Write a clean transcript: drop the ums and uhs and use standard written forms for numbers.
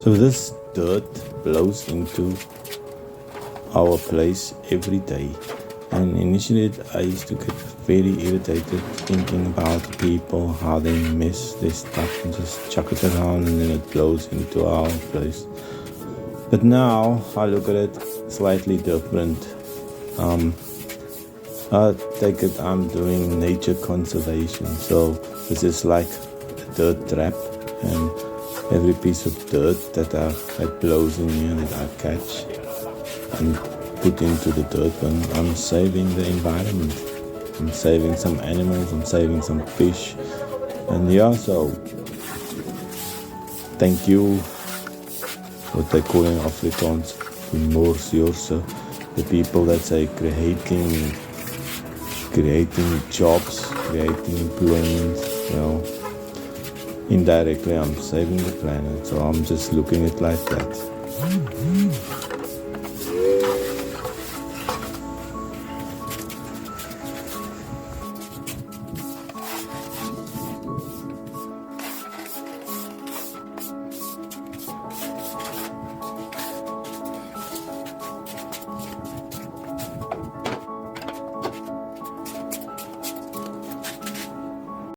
So this dirt blows into our place every day. And initially I used to get very irritated thinking about people, how they mess their stuff and just chuck it around and then it blows into our place. But now I look at it slightly different. I take it I'm doing nature conservation. So this is like a dirt trap, and every piece of dirt that blows in here that I catch and put into the dirt bin, I'm saving the environment. I'm saving some animals, I'm saving some fish. And yeah, so thank you, what they call in Afrikaans, Moorseerse, the people that say creating jobs, creating employment. Indirectly I'm saving the planet, so I'm just looking at it like that.